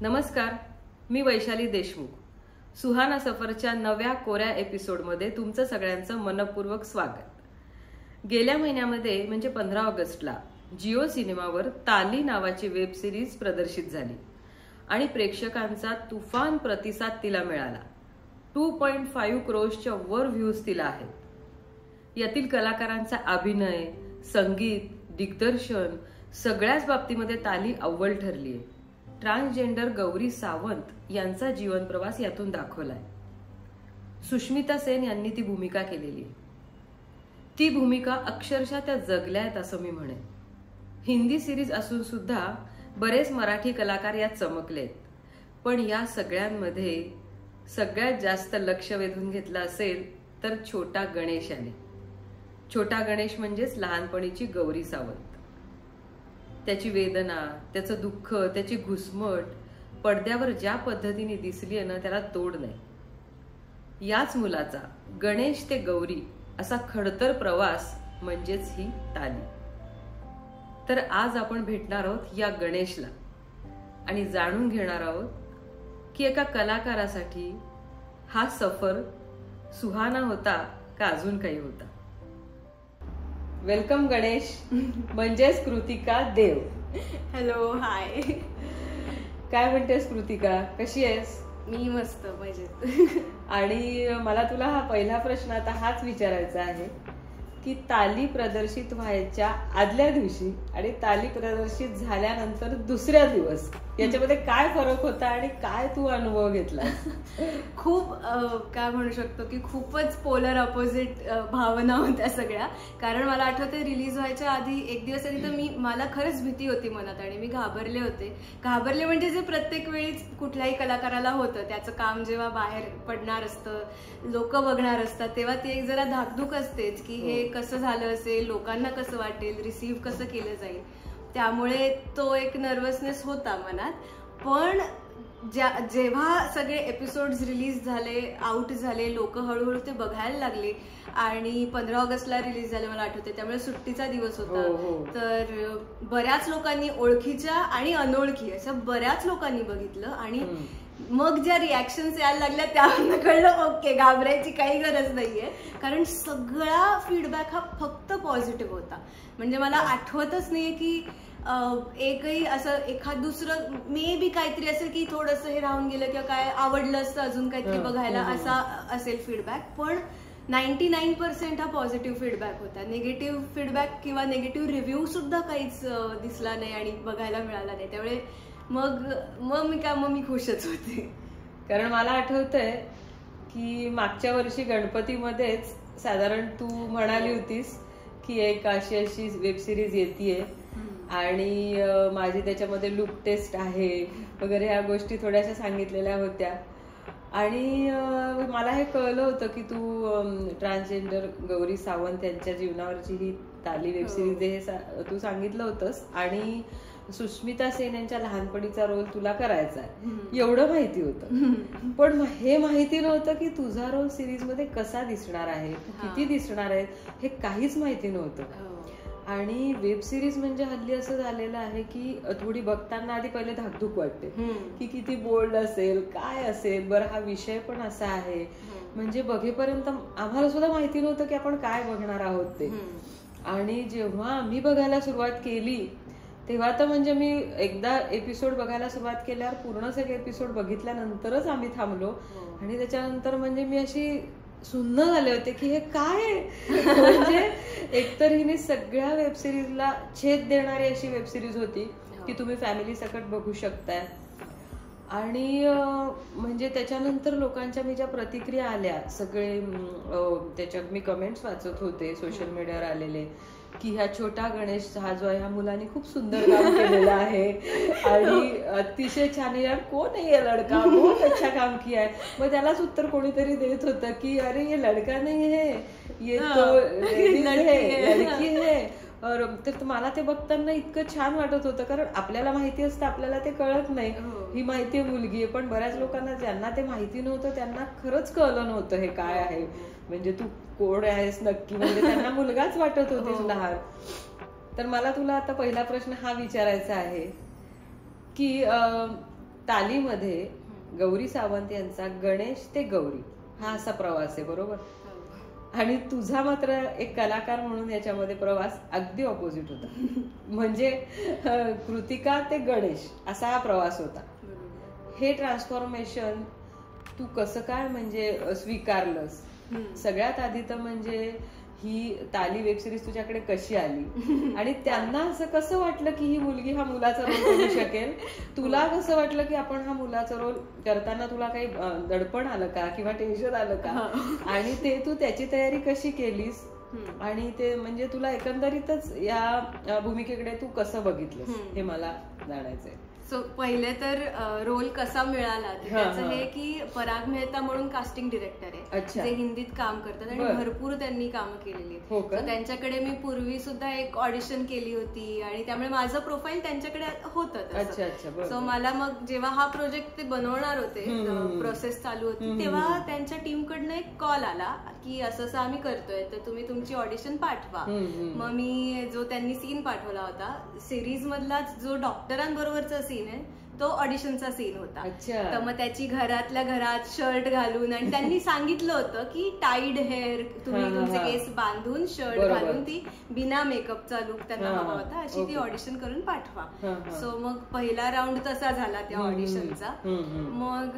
नमस्कार, मी वैशाली देशमुख. सुहाना सफरच्या नव्या कोऱ्या एपिसोडमध्ये तुमचं सगळ्यांचं मनपूर्वक स्वागत. गेल्या महिन्यामध्ये म्हणजे 15 ऑगस्टला जिओ सिनेमावर ताली नावाची वेब सिरीज प्रदर्शित झाली आणि प्रेक्षकांचा तुफान प्रतिसाद तिला मिळाला. 2.5 करोडच्या वर व्ह्यूज तिला आहेत. यातील कलाकारांचा अभिनय, संगीत, दिग्दर्शन सगळ्याच बाबतीमध्ये ताली अव्वल ठरली आहे. ट्रान्सजेंडर गौरी सावंत यांचा जीवन प्रवास यातून दाखवलाय. सुष्मिता सेन यांनी ती भूमिका केलेली आहे. ती भूमिका अक्षरशः त्या जगल्यात असं मी म्हणेन. हिंदी सिरीज असून सुद्धा बरेच मराठी कलाकार यात चमकलेत. पण या सगळ्यांमध्ये सगळ्यात जास्त लक्ष वेधून घेतलं असेल तर छोटा गणेश याने. छोटा गणेश म्हणजेच लहानपणीची गौरी सावंत. त्याची वेदना, त्याचं दुःख, त्याची घुसमट पडद्यावर ज्या पद्धतीने दिसली आहे ना, त्याला तोड नाही. याच मुलाचा गणेश ते गौरी असा खडतर प्रवास म्हणजेच ही ताली. तर आज आपण भेटणार आहोत या गणेशला आणि जाणून घेणार आहोत की एका कलाकारासाठी हा सफर सुहाना होता का अजून काही होता. वेलकम गणेश, म्हणजेच कृतिका देव. हॅलो, हाय. काय म्हणतेस कृतिका, कशी आहेस? मी मस्त, मजेत. आणि मला तुला हा पहिला प्रश्न आता हाच विचारायचा आहे की ताली प्रदर्शित व्हायच्या आदल्या दिवशी आणि ताली प्रदर्शित झाल्यानंतर दुसऱ्या दिवस याच्यामध्ये काय फरक होता आणि काय तू अनुभव घेतला? खूप काय म्हणू शकतो की खूपच पोलर अपोजिट भावना होत्या सगळ्या. कारण मला आठवते रिलीज व्हायच्या आधी एक दिवस आधी तर मला खरंच भीती होती मनात आणि मी घाबरले होते. घाबरले म्हणजे जे प्रत्येक वेळीच कुठल्याही कलाकाराला होतं. त्याचं काम जेव्हा बाहेर पडणार असतं, लोक बघणार असतात, तेव्हा ती एक जरा धाकधूक असतेच की हे कसं झालं असेल, लोकांना कसं वाटेल, रिसीव्ह कसं केलं जाईल. त्यामुळे तो एक नर्वसनेस होता मनात. पण जेव्हा सगळे एपिसोड्स रिलीज झाले, आउट झाले, लोक हळूहळू ते बघायला लागले आणि 15 ऑगस्टला रिलीज झाले मला आठवते, त्यामुळे सुट्टीचा दिवस होता. तर बऱ्याच लोकांनी, ओळखीच्या आणि अनोळखी अशा बऱ्याच लोकांनी बघितलं आणि मग ज्या रिॲक्शन्स यायला लागल्या त्यावरनं कळलं ओके, घाबरायची काही गरज नाहीये. कारण सगळा फीडबॅक हा फक्त पॉझिटिव्ह होता. म्हणजे मला आठवतच नाहीये की एकही असं एखाद दुसरं मे बी काहीतरी असेल की थोडंसं हे राहून गेलं किंवा काय आवडलं असतं अजून काहीतरी बघायला, असा असेल फीडबॅक. पण 99% हा पॉझिटिव्ह फीडबॅक होता. निगेटिव्ह फीडबॅक किंवा निगेटिव्ह रिव्ह्यू सुद्धा काहीच दिसला नाही आणि बघायला मिळाला नाही. त्यामुळे मग मी खुशच होते. कारण मला आठवतंय की मागच्या वर्षी गणपतीमध्येच साधारण तू म्हणाली होतीस की एक अशी वेब सिरीज येतेय आणि माझी त्याच्यामध्ये लुक टेस्ट आहे वगैरे, ह्या गोष्टी थोड्याशा सांगितलेल्या होत्या. आणि मला हे कळलं होतं की तू ट्रान्सजेंडर गौरी सावंत यांच्या जीवनावरची ही ताली वेब सिरीज हे तू सांगितलं होतंस आणि सुष्मिता सेन यांच्या लहानपणीचा रोल तुला करायचा आहे एवढं माहिती होतं. पण हे माहिती नव्हतं की तुझा रोल सिरीज मध्ये कसा दिसणार आहे, किती दिसणार आहे, हे काहीच माहिती नव्हतं. आणि वेब सिरीज म्हणजे हल्ली असं झालेलं आहे की थोडी बघताना आधी पहिले धाकधूक वाटते की किती बोल्ड असेल, काय असेल, बरं हा विषय पण असा आहे. म्हणजे बघेपर्यंत आम्हाला सुद्धा माहिती नव्हतं की आपण काय बघणार आहोत ते. आणि जेव्हा आम्ही बघायला सुरुवात केली तेव्हा तर म्हणजे मी एकदा एपिसोड बघायला सुरुवात केल्यावर पूर्ण सगळे एपिसोड बघितल्यानंतरच आम्ही थांबलो. आणि त्याच्यानंतर म्हणजे मी अशी सुन्न झाले होते की हे काय. म्हणजे एकतर हिने सगळ्या वेब सिरीजला छेद देणारी अशी वेब सिरीज होती की तुम्ही फॅमिली सकट बघू शकताय. आणि म्हणजे त्याच्यानंतर लोकांच्या मी ज्या प्रतिक्रिया आल्या सगळे, त्याच्यात मी कमेंट्स वाचत होते सोशल मीडियावर आलेले की ह्या छोटा गणेश हा जो आहे ह्या मुलांनी खूप सुंदर काम केलेलं आहे आणि अतिशय छान, यार कोण आहे ये लडका, बहुत अच्छा काम किया है. मग त्यालाच उत्तर कोणीतरी देत होतं की अरे ये लडका नाही है, ये तो लडकी है. तर मला ते बघताना इतकं छान वाटत होतं. कारण आपल्याला माहिती असतं, आपल्याला ते कळत नाही ही माहिती मुलगी आहे. पण बऱ्याच लोकांना ज्यांना ते माहिती नव्हतं त्यांना खरंच कळलं नव्हतं हे काय आहे, म्हणजे तू कोण आहेस नक्की, म्हणजे त्यांना मुलगाच वाटत होतीस लहान. तर मला तुला आता पहिला प्रश्न हा विचारायचा आहे की तालीमध्ये गौरी सावंत यांचा गणेश ते गौरी हा असा प्रवास आहे, बरोबर? आणि तुझा मात्र एक कलाकार म्हणून याच्यामध्ये प्रवास अगदी ऑपोजिट होता. म्हणजे कृतिका ते गणेश असा हा प्रवास होता. हे ट्रान्सफॉर्मेशन तू कसं काय म्हणजे स्वीकारलंस? सगळ्यात आधी तर म्हणजे ही ताली वेब सिरीज तुझ्याकडे कशी आली आणि त्यांना असं कसं वाटलं की ही मुलगी हा मुलाचा रोल करू शकेल? तुला कसं वाटलं की आपण हा मुलाचा रोल करताना तुला काही दडपण आलं का किंवा टेन्शन आलं का? आणि ते तू त्याची तयारी कशी केलीस आणि ते म्हणजे तुला एकंदरीतच या भूमिकेकडे तू कसं बघितलंस हे मला जाणायचंय. सो पहिले तर रोल कसा मिळाला त्याचं हे की पराग मेहता म्हणून कास्टिंग डिरेक्टर आहे, जे हिंदीत काम करतात आणि भरपूर त्यांनी कामं केलेली आहेत. त्यांच्याकडे मी पूर्वी सुद्धा एक ऑडिशन केली होती आणि त्यामुळे माझं प्रोफाईल त्यांच्याकडे होतं. सो मला मग जेव्हा हा प्रोजेक्ट ते बनवणार होते, प्रोसेस चालू होती, तेव्हा त्यांच्या टीमकडनं एक कॉल आला की असं असं आम्ही करतोय तर तुम्ही तुमची ऑडिशन पाठवा. मग मी जो त्यांनी सीन पाठवला होता सिरीज मधलाच जो डॉक्टरांबरोबरचा सीन आहे तो ऑडिशनचा सीन होता. तर मग त्याची घरातल्या घरात शर्ट घालून आणि त्यांनी सांगितलं होतं की टाईड हेअर तुम्ही तुमचे केस बांधून शर्ट घालून ती बिना मेकअपचा लुक त्यांना हवा होता अशी ती ऑडिशन करून पाठवा. सो मग पहिला राऊंड तसा झाला त्या ऑडिशनचा. मग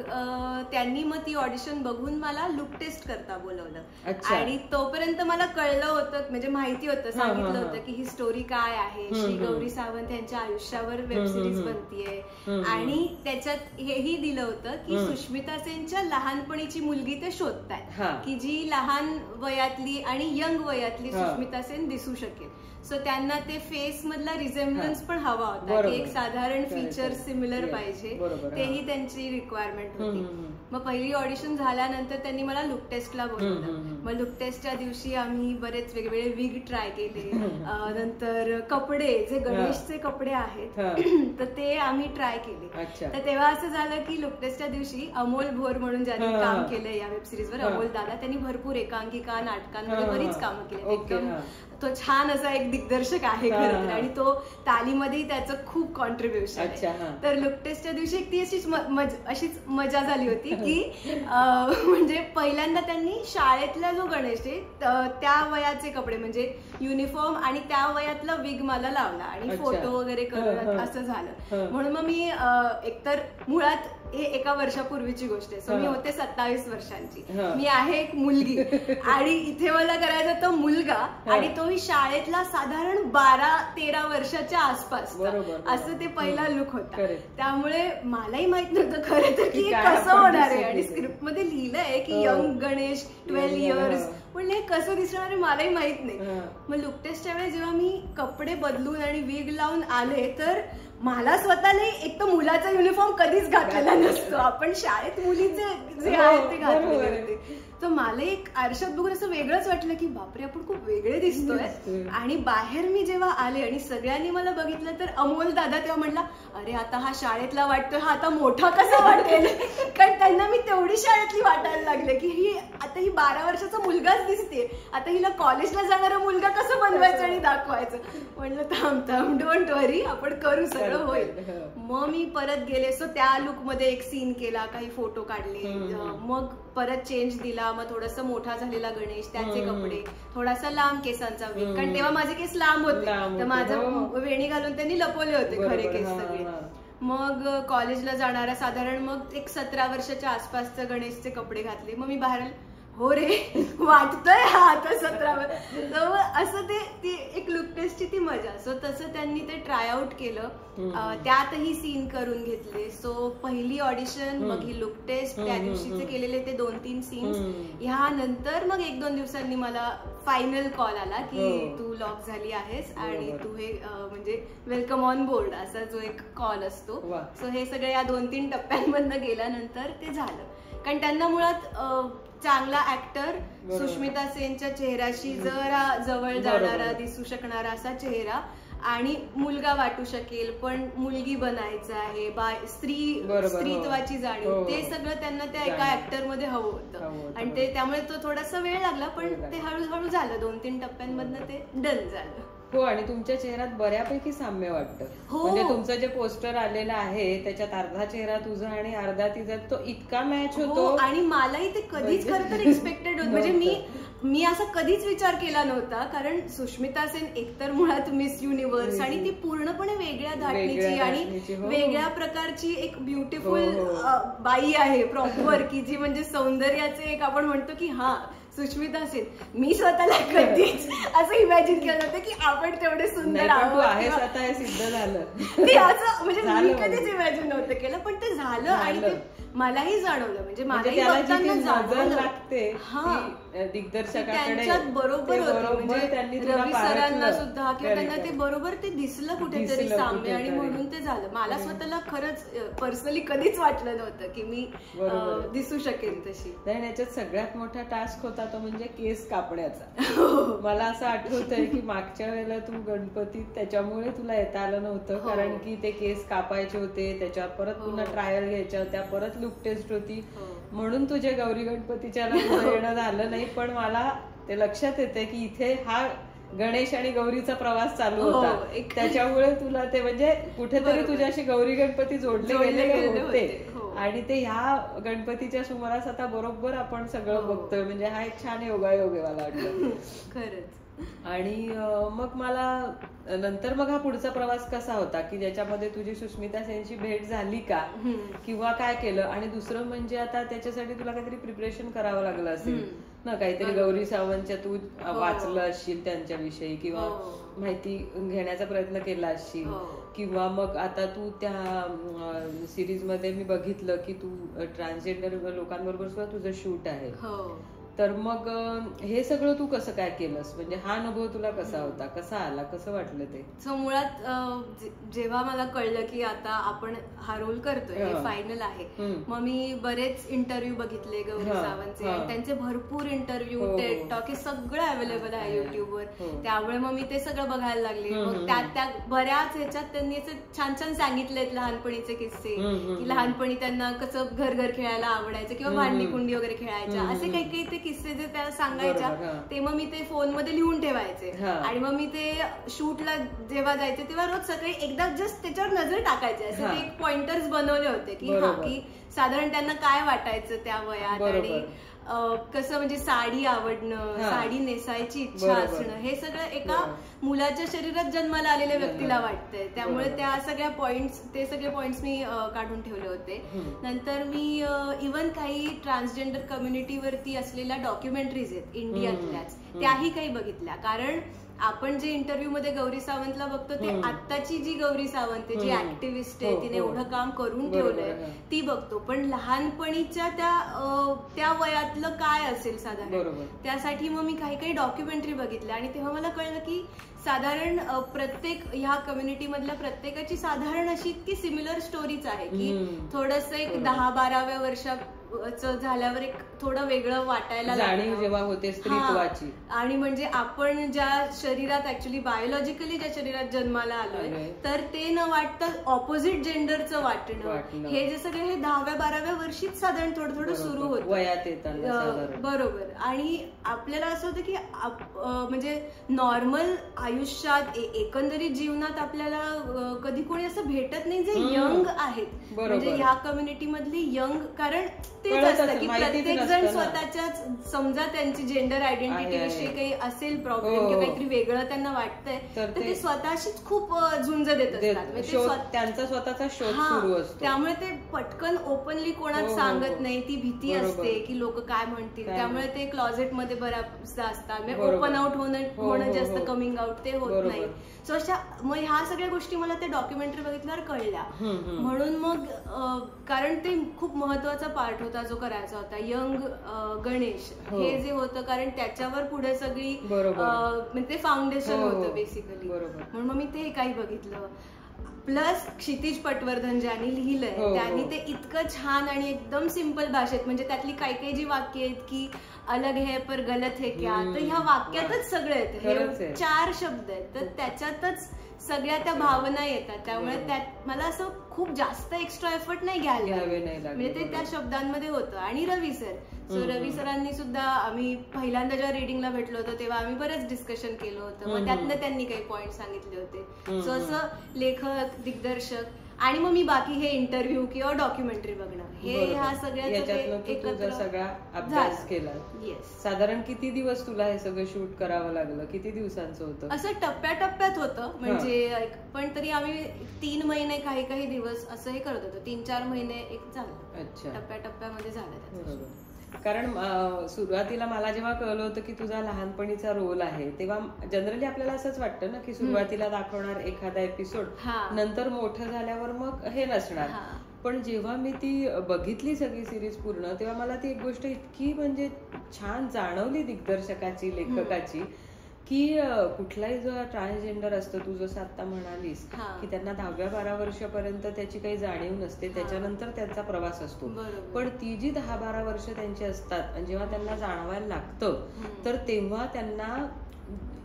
त्यांनी मग ती ऑडिशन बघून मला लुक टेस्ट करता बोलवलं आणि तोपर्यंत मला कळलं होतं म्हणजे माहिती होतं सांगितलं होतं की ही स्टोरी काय आहे. श्री गौरी सावंत यांच्या आयुष्यावर वेब सिरीज बनतीये आणि त्याच्यात हेही दिलं होतं की सुष्मिता सेनच्या लहानपणीची मुलगी ते शोधतायत की जी लहान वयातली आणि यंग वयातली सुष्मिता सेन दिसू शकेल. सो त्यांना ते फेस मधला रिझेम्बलन्स पण हवा होता की एक साधारण फीचर सिमिलर पाहिजे, तेही त्यांची रिक्वायरमेंट होती. मग पहिली ऑडिशन झाल्यानंतर त्यांनी मला लुक टेस्टला बोलवलं. मग लुक टेस्टच्या दिवशी आम्ही बरेच वेगवेगळे विग ट्राय केले, नंतर कपडे जे गणेशचे कपडे आहेत तर ते आम्ही ट्राय केले. तर तेव्हा असं झालं की लुक टेस्टच्या दिवशी अमोल भोर म्हणून ज्यांनी काम केलं या वेब सिरीजवर, अमोल दादा, त्यांनी भरपूर एकांकिका नाटकांमध्ये बरीच कामं केली. एकदम तो छान असा एक दिग्दर्शक आहे खरं तर आणि तो तालीमध्ये त्याचं खूप कॉन्ट्रीब्युशन आहे. तर लुक टेस्टच्या दिवशी ती अशीच मजा झाली होती की म्हणजे पहिल्यांदा त्यांनी शाळेतला जो गणेश आहे त्या वयाचे कपडे म्हणजे युनिफॉर्म आणि त्या वयातला विग मला लावला आणि फोटो वगैरे करून असं झालं. म्हणून मग मी एकतर मुळात हे एका वर्षापूर्वीची गोष्ट आहे. सो मी होते 27 वर्षांची, मी आहे एक मुलगी आणि इथे मला करायचा तो मुलगा आणि तोही शाळेतला साधारण 12-13 वर्षाच्या आसपास असं ते पहिला लुक होता. त्यामुळे मलाही माहित नव्हतं खरं तर की कसं होणार आहे आणि स्क्रिप्ट मध्ये लिहिलंय की यंग गणेश 12 इयर्स, पण हे कसं दिसणार आहे मलाही माहित नाही. मग लुक टेस्टच्या वेळेस जेव्हा मी कपडे बदलून आणि विग लावून आले तर मला स्वतःला एक तर मुलाचा युनिफॉर्म कधीच घातलेला नसतो, आपण शाळेत मुलीचे जे आहेत ते घातलेले होते. तर मला एक आरशात बघून असं वेगळंच वाटलं की बापरे आपण खूप वेगळे दिसतोय. आणि बाहेर मी जेव्हा आले आणि सगळ्यांनी मला बघितलं तर अमोल दादा तेव्हा म्हटला अरे आता हा शाळेतला वाटतोय, हा आता मोठा कसा वाटेल, कारण त्यांना मी तेवढी शाळेतली वाटायला लागले की ही आता ही 12 वर्षाचा मुलगाच दिसते, आता हिला कॉलेजला जाणारा मुलगा कसं बनवायचं आणि दाखवायचं. म्हणलं थांब डोंट वरी आपण करू, सगळं होईल. मग मी परत गेले. सो त्या लुक मध्ये एक सीन केला, काही फोटो काढले, मग परत चेंज दिला. मग थोडासा मोठा झालेला गणेश, त्याचे कपडे, थोडासा लांब केसांचा वेग, कारण तेव्हा माझे केस लांब होते तर माझं वेणी घालून त्यांनी लपवले होते खरे केस सगळे. मग कॉलेजला जाणारा साधारण मग एक 17 वर्षाच्या आसपासचे गणेशचे कपडे घातले. मग मी बाहेर हो रे वाटतोय हा आता 17 असं ते एक लुक टेस्टची ती मजा. सो तसं त्यांनी ते ट्राय आउट केलं, त्यातही सीन करून घेतले. सो पहिली ऑडिशन, मग ही लुक टेस्ट, त्या दिवशीचे केलेले ते 2-3 सीन्स. ह्यानंतर मग 1-2 दिवसांनी मला फायनल कॉल आला की तू लॉक झाली आहेस आणि तू हे म्हणजे वेलकम ऑन बोर्ड असा जो एक कॉल असतो. सो हे सगळं या 2-3 टप्प्यांमधनं गेल्यानंतर ते झालं. कारण त्यांना मुळात चांगला ऍक्टर, सुष्मिता सेनच्या चेहऱ्याशी जरा जवळ जाणारा, दिसू शकणारा असा चेहरा आणि मुलगा वाटू शकेल पण मुलगी बनायचं आहे, स्त्रीत्वाची जाणीव, ते सगळं त्यांना त्या एका ऍक्टर मध्ये हवं होतं आणि ते त्यामुळे तो थोडासा वेळ लागला पण ते हळूहळू झालं. 2-3 टप्प्यांमधनं ते डन झालं. हो, आणि तुमच्या चेहऱ्यात बऱ्यापैकी साम्य वाटतं. म्हणजे तुमचं जे पोस्टर आलेलं आहे त्याच्यात अर्धा चेहरा तुझा आणि अर्धा तिचा, तो इतका मॅच होतो. आणि मलाही ते कधीच खरं तर एक्सपेक्टेड होतं. म्हणजे मी असा कधीच विचार केला नव्हता, कारण सुष्मिता सेन एकतर मुळात मिस युनिव्हर्स आणि ती पूर्णपणे वेगळ्या धाटणीची आणि वेगळ्या प्रकारची एक ब्युटिफुल बाई आहे प्रॉपर, की जी म्हणजे सौंदर्याचे एक आपण म्हणतो की हा सुष्मिता सेन. मी स्वतःला कधीच असं इमॅजिन केलं नव्हतं की आपण तेवढे सुंदर आहोत, आता हे सिद्ध झालं. ते असं म्हणजे मी कधीच इमॅजिन नव्हतं केलं, पण ते झालं आणि ते मलाही जाणवलं. म्हणजे मलाही बघताना जाणवलं लागते दिग्दर्शकाकडे बरोबर होती, रवी सरांना सुद्धा, किंवा त्यांना ते बरोबर ते दिसलं कुठेतरी साम्य, आणि म्हणून ते झालं. मला स्वतःला खरंच पर्सनली कधीच वाटलं नव्हतं की मी दिसू शकेन तशी. नाही, याच्यात सगळ्यात मोठा टास्क होता तो म्हणजे केस कापण्याचा. मला असं आठवतंय की मागच्या वेळेला तू गणपतीत त्याच्यामुळे तुला येता आलं नव्हतं, कारण की ते केस कापायचे होते, त्याच्यावर परत पुन्हा ट्रायल घ्यायच्या होत्या, परत लुक टेस्ट होती, म्हणून तुझ्या गौरी गणपतीच्या येणं झालं नाही. पण मला ते लक्षात येते की इथे हा गणेश आणि गौरीचा प्रवास चालू होता, त्याच्यामुळे तुला ते म्हणजे कुठेतरी तुझ्याशी गौरी गणपती जोडले गेले होते. आणि ते ह्या गणपतीच्या सुमारास आता बरोबर आपण सगळं बघतोय. म्हणजे हा एक छान योगायोग आहे मला वाटतं खरंच. आणि मग मला नंतर मग हा पुढचा प्रवास कसा होता, की ज्याच्यामध्ये तुझी सुष्मिता सेनची भेट झाली का, किंवा काय केलं? आणि दुसरं म्हणजे आता त्याच्यासाठी तुला काहीतरी प्रिपरेशन करावं लागलं असेल ना, काहीतरी गौरी सावंतच्या तू वाचलं असशील त्यांच्याविषयी, किंवा माहिती घेण्याचा प्रयत्न केला असशील, किंवा मग आता तू त्या सिरीज मध्ये मी बघितलं की तू ट्रान्सजेंडर लोकांबरोबर सुद्धा तुझं शूट आहे. तर मग हे सगळं तू कसं काय केलंस? म्हणजे हा अनुभव तुला कसा होता, कसा आला, कसं वाटलं ते? सो मुळात जेव्हा मला कळलं की आता आपण हा रोल करतोय, हे फायनल आहे, मग मी बरेच इंटरव्ह्यू बघितले गौरी सावंतचे, त्यांचे भरपूर इंटरव्ह्यू, टेड टॉक, हे सगळं अवेलेबल आहे युट्यूबवर. त्यामुळे मग मी ते सगळं बघायला लागले. मग त्या बऱ्याच ह्याच्यात त्यांनी असे छान छान सांगितलेत लहानपणीचे किस्से, की लहानपणी त्यांना कसं घर घर खेळायला आवडायचं, किंवा भांडी कुंडी वगैरे खेळायच्या, असे काही काही ते किस्से जे त्याला सांगायच्या, ते मग मी ते फोन मध्ये लिहून ठेवायचे. आणि मग मी ते शूटला जेव्हा जायचे तेव्हा रोज सकाळी एकदा जस्ट त्याच्यावर नजर टाकायचे. असे ते एक पॉइंटर्स बनवले होते की हा, की साधारण त्यांना काय वाटायचं त्या वयात, आणि कसं म्हणजे साडी आवडणं, साडी नेसायची इच्छा असणं, हे सगळं एका मुलाच्या शरीरात जन्माला आलेल्या व्यक्तीला वाटतंय. त्यामुळे त्या सगळ्या पॉइंट्स, ते सगळे पॉइंट्स मी काढून ठेवले होते. नंतर मी इव्हन काही ट्रान्सजेंडर कम्युनिटीवरती असलेल्या डॉक्युमेंटरीज आहेत इंडियातल्याच, त्याही काही बघितल्या. कारण आपण जे इंटरव्ह्यू मध्ये गौरी सावंतला बघतो ते आत्ताची जी गौरी सावंत जी ऍक्टिव्हिस्ट आहे, तिने एवढं काम करून ठेवलंय, ती बघतो. पण लहानपणीच्या त्या वयातलं काय असेल साधारण, त्यासाठी मग मी काही काही डॉक्युमेंटरी बघितल्या. आणि तेव्हा मला कळलं की साधारण प्रत्येक ह्या कम्युनिटी मधल्या प्रत्येकाची साधारण अशी इतकी सिमिलर स्टोरीच आहे, की थोडस एक 10-12व्या वर्षात झाल्यावर एक थोडं वेगळं वाटायला जाणीव जेव्हा होते स्त्रीत्वाची. आणि म्हणजे आपण ज्या शरीरात ऍक्च्युली बायोलॉजिकली ज्या शरीरात जन्माला आलोय, तर ते न वाटता ऑपोजिट जेंडरचं वाटणं, हे जे सगळे हे 10व्या-12व्या वर्षीच साधारण थोडं थोडं सुरू होतं वयात येताना. बरोबर. आणि आपल्याला असं होतं की म्हणजे नॉर्मल आयुष्यात एकंदरीत जीवनात आपल्याला कधी कोणी असं भेटत नाही जे यंग आहेत, म्हणजे ह्या कम्युनिटी मधली यंग. कारण तेच असतं की प्रत्येक जण स्वतःच्याच, समजा त्यांची जेंडर आयडेंटिटी विषयी काही असेल प्रॉब्लेम किंवा काहीतरी वेगळं त्यांना वाटतंय, तर ते स्वतःशीच खूप झुंज देत असतात, त्यांचा स्वतःचा शोध सुरू असतो. त्यामुळे ते पटकन ओपनली कोणाला सांगत नाही, ती भीती असते की लोक काय म्हणतील. त्यामुळे ते क्लॉझेट मध्ये बऱ्याचदा असतात, म्हणजे ओपन आउट होणं जास्त, कमिंग आउट ते होत नाही. सो अशा मग ह्या सगळ्या गोष्टी मला ते डॉक्युमेंटरी बघितल्यावर कळल्या. म्हणून मग कारण ते खूप महत्वाचा पार्ट होता जो करायचा होता, यंग गणेश हे जे होतं, कारण त्याच्यावर पुढे सगळी म्हणजे ते फाउंडेशन होतं बेसिकली. म्हणून मग मी ते काही बघितलं. प्लस क्षितिज पटवर्धन ज्यांनी लिहिलंय त्यांनी ते इतकं छान आणि एकदम सिंपल भाषेत, म्हणजे त्यातली काही काही जी वाक्य आहेत की अलग है पर गलत है क्या, तर ह्या वाक्यातच सगळे आहेत, हे 4 शब्द आहेत, तर त्याच्यातच सगळ्या त्या भावना येतात. त्यामुळे त्यात मला असं खूप जास्त एक्स्ट्रा एफर्ट नाही घ्यायला म्हणजे ते त्या शब्दांमध्ये होतं. आणि रवी सर रवी सरांनी सुद्धा, आम्ही पहिल्यांदा जेव्हा रिडिंगला भेटलो होतो तेव्हा आम्ही बरेच डिस्कशन केलं होतं. मग त्यातनं त्यांनी काही पॉइंट सांगितले होते. सो असं लेखक, दिग्दर्शक आणि मग मी बाकी हे इंटरव्ह्यू किंवा डॉक्युमेंटरी बघणं, हे ह्या सगळ्याचा सगळा अभ्यास केला. साधारण किती दिवस तुला हे सगळं शूट करावं लागलं? किती दिवसांचं होतं? असं टप्प्याटप्प्यात होतं म्हणजे, पण तरी आम्ही 3 महिने काही दिवस असं हे करत होतो. 3-4 महिने एक झालं. अच्छा, टप्प्याटप्प्यामध्ये झालं. कारण सुरुवातीला मला जेव्हा कळलं होतं की तुझा लहानपणीचा रोल आहे, तेव्हा जनरली आपल्याला असंच वाटतं ना की सुरुवातीला दाखवणार एखादा एपिसोड, नंतर मोठं झाल्यावर मग हे नसणार. पण जेव्हा मी ती बघितली सगळी सिरीज पूर्ण, तेव्हा मला ती एक गोष्ट इतकी म्हणजे छान जाणवली दिग्दर्शकाची, लेखकाची, की कुठलाही जो ट्रान्सजेंडर असतो, तू जसं आता म्हणालीस की त्यांना 10-12 वर्षापर्यंत त्याची काही जाणीव नसते, त्याच्यानंतर त्यांचा प्रवास असतो. पण ती जी 10-12 वर्ष त्यांची असतात आणि जेव्हा त्यांना जाणवायला लागतं, तर तेव्हा त्यांना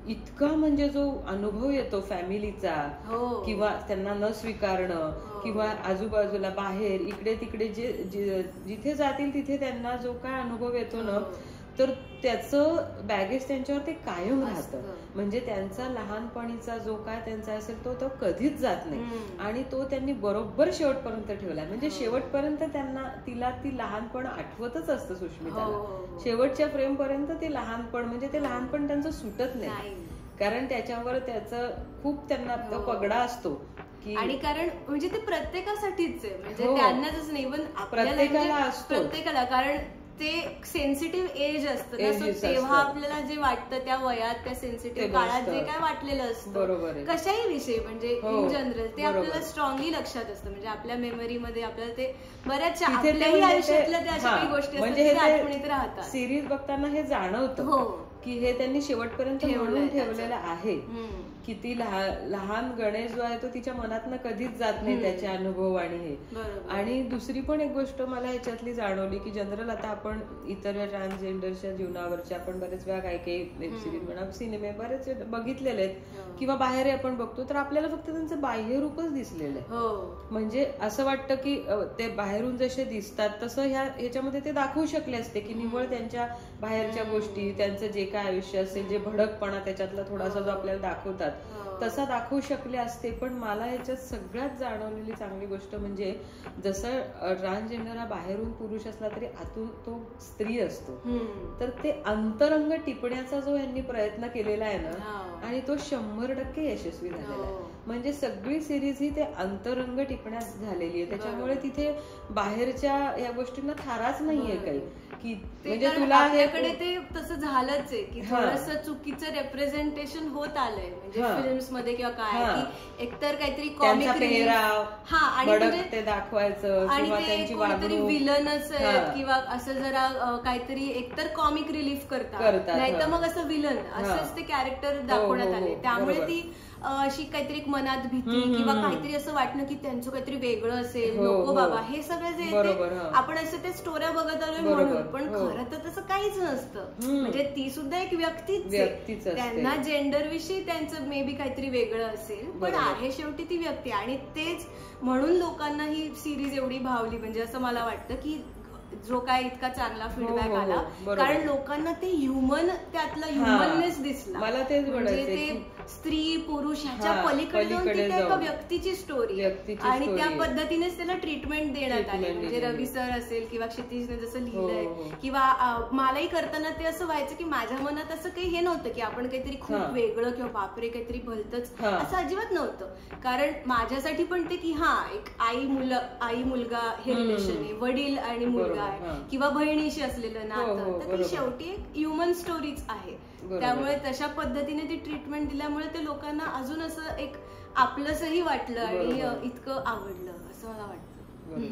इतका म्हणजे जो अनुभव येतो फॅमिलीचा, किंवा त्यांना न स्वीकारणं, किंवा आजूबाजूला बाहेर इकडे तिकडे जिथे जातील तिथे त्यांना जो काय अनुभव येतो ना, तर त्याचं बॅगेज त्यांच्यावर ते कायम राहतं. म्हणजे त्यांचा लहानपणीचा जो काय त्यांचा असेल तो कधीच जात नाही. आणि तो त्यांनी बरोबर शेवटपर्यंत ठेवलाय. म्हणजे शेवटपर्यंत तिला ती लहानपण आठवतच असतं सुष्मिताला. शेवटच्या फ्रेम पर्यंत ते लहानपण, म्हणजे ते लहानपण त्यांचं सुटत नाही. कारण त्याच्यावर त्याचं खूप त्यांना पगडा असतो. आणि कारण म्हणजे ते प्रत्येकासाठीच आहे, म्हणजे त्यांनाच नाही पण प्रत्येकाला असतो, प्रत्येकाला. कारण ते सेन्सिटिव्ह एज असतं ना, तेव्हा आपल्याला जे वाटतं त्या वयात, त्या सेन्सिटिव्ह काळात जे काय वाटलेलं असतं कशाही विषयी, म्हणजे इन जनरल ते आपल्याला स्ट्रॉंगली लक्षात असतं. म्हणजे आपल्या मेमरीमध्ये आपल्याला ते बऱ्याचशा आपल्याही आयुष्यातल्या त्या अशा काही गोष्टी असतात आठवणीत राहतात. सिरीज बघताना हे जाणवतं की हे त्यांनी शेवटपर्यंत म्हणून ठेवलेलं आहे. किती लहान गणेश जो आहे तो तिच्या मनातनं कधीच जात नाही, त्याचे अनुभव आणि हे. आणि दुसरी पण एक गोष्ट मला ह्याच्यातली जाणवली की जनरल आता आपण इतर ट्रान्सजेंडरच्या जीवनावरच्या आपण बरेच वेळा काही वेब सिरीज म्हणा, सिनेमे बरेच बघितलेले आहेत किंवा बाहेर आपण बघतो, तर आपल्याला फक्त त्यांचं बाह्य रूपच दिसलेलं आहे. म्हणजे असं वाटतं की ते बाहेरून जसे दिसतात तसं ह्याच्यामध्ये ते दाखवू शकले असते की निव्वळ त्यांच्या बाहेरच्या गोष्टी, त्यांचं जे काय आयुष्य असेल, जे भडकपणा त्याच्यातला थोडासा जो आपल्याला दाखवतात तसा दाखवू शकले असते. पण मला याच्यात सगळ्यात जाणवलेली चांगली गोष्ट म्हणजे जसं ट्रान्सजेंडर हा बाहेरून पुरुष असला तरी आतून तो स्त्री असतो, तर ते अंतरंग टिपण्याचा जो यांनी प्रयत्न केलेला आहे ना, आणि तो 100% यशस्वी झालेला आहे. म्हणजे सगळी सिरीज ही ते अंतरंग टिपण्यास झालेली आहे. त्याच्यामुळे तिथे बाहेरच्या या गोष्टींना थाराच नाहीये काही, की म्हणजे तुला आपल्याकडे ते तसं झालंच आहे की थोडंसं चुकीचं रेप्रेझेंटेशन होत आलंय, म्हणजे फिल्म्स मध्ये किंवा काय, की एकतर काहीतरी कॉमिक आणि ते दाखवायचं, आणि ते कोणीतरी विलनच किंवा असं जरा काहीतरी एकतर कॉमिक रिलीफ करतात, नाही तर मग असं विलन असंच ते कॅरेक्टर दाखवण्यात आले. त्यामुळे ती अशी काहीतरी मनात भीती किंवा काहीतरी असं वाटणं की त्यांचं काहीतरी वेगळं असेल, नको बाबा, हे सगळं जे आपण असं त्या स्टोऱ्या बघत आलोय म्हणून. पण खरं तर तसं काहीच नसतं. म्हणजे ती सुद्धा एक व्यक्तीच, त्यांना जेंडर विषयी त्यांचं मे बी काहीतरी वेगळं असेल, पण आहे शेवटी ती व्यक्ती. आणि तेच म्हणून लोकांना ही सिरीज एवढी भावली, म्हणजे असं मला वाटतं की जो काय इतका चांगला फीडबॅक आला, कारण लोकांना ते ह्युमन, त्यातला ह्युमननेस दिसला. मला तेच म्हणजे ते स्त्री पुरुष ह्याच्या पलीकडे जाऊन ती एका व्यक्तीची स्टोरी, आणि त्या पद्धतीनेच त्याला ट्रीटमेंट देण्यात आली. म्हणजे रवी सर असेल किंवा क्षितिजने जसं लिहिलंय, किंवा मलाही करताना ते असं व्हायचं की माझ्या मनात असं काही हे नव्हतं की आपण काहीतरी खूप वेगळं किंवा बापरे काहीतरी भलतच, असं अजिबात नव्हतं. कारण माझ्यासाठी पण ते की एक आई मुलगा हे रिलेशन आहे, वडील आणि मुलगा आहे, किंवा बहिणीशी असलेलं नातं, तर ती शेवटी एक ह्युमन स्टोरीच आहे. त्यामुळे तशा पद्धतीने ती ट्रीटमेंट दिल्यामुळे ते लोकांना अजून असं एक आपलंसही वाटलं आणि इतकं आवडलं असं मला वाटतं.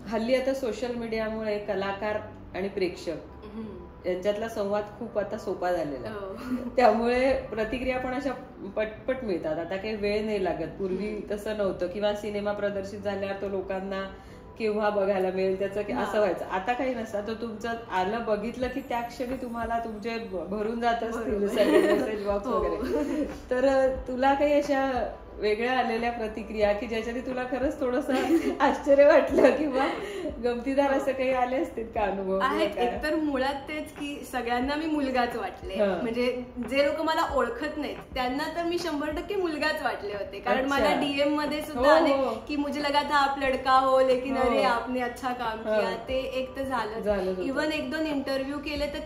हल्ली आता सोशल मीडियामुळे कलाकार आणि प्रेक्षक यांच्यातला संवाद खूप आता सोपा झालेला, त्यामुळे प्रतिक्रिया पण अशा पटपट मिळतात. आता काही वेळ नाही लागत, पूर्वी तसं नव्हतं. किंवा सिनेमा प्रदर्शित झाल्यावर तो लोकांना केव्हा बघायला मिळेल त्याचं असं व्हायचं. आता काही नसतं, तर तुमचं आलं बघितलं की त्या क्षणी तुम्हाला तुमचे भरून जात असतील सगळे मेसेज बॉक्स वगैरे. तर तुला काही अशा वेगळ्या आलेल्या प्रतिक्रिया की ज्याच्याने तुला खरंच थोडस आश्चर्य वाटलं किंवा गमतीदार असं काही आले असतील का अनुभव? आहेत. एकतर मुळात तेच की सगळ्यांना मी मुलगाच वाटले, म्हणजे जे लोक मला ओळखत नाहीत त्यांना तर मी 100% मुलगाच वाटले होते. कारण मला डीएम मध्ये सुद्धा आले की मुझे लगा था आप लड़का हो लेकिन अरे आपने अच्छा काम किया. ते एक तर झालं. इव्हन 1-2 इंटरव्ह्यू केले तर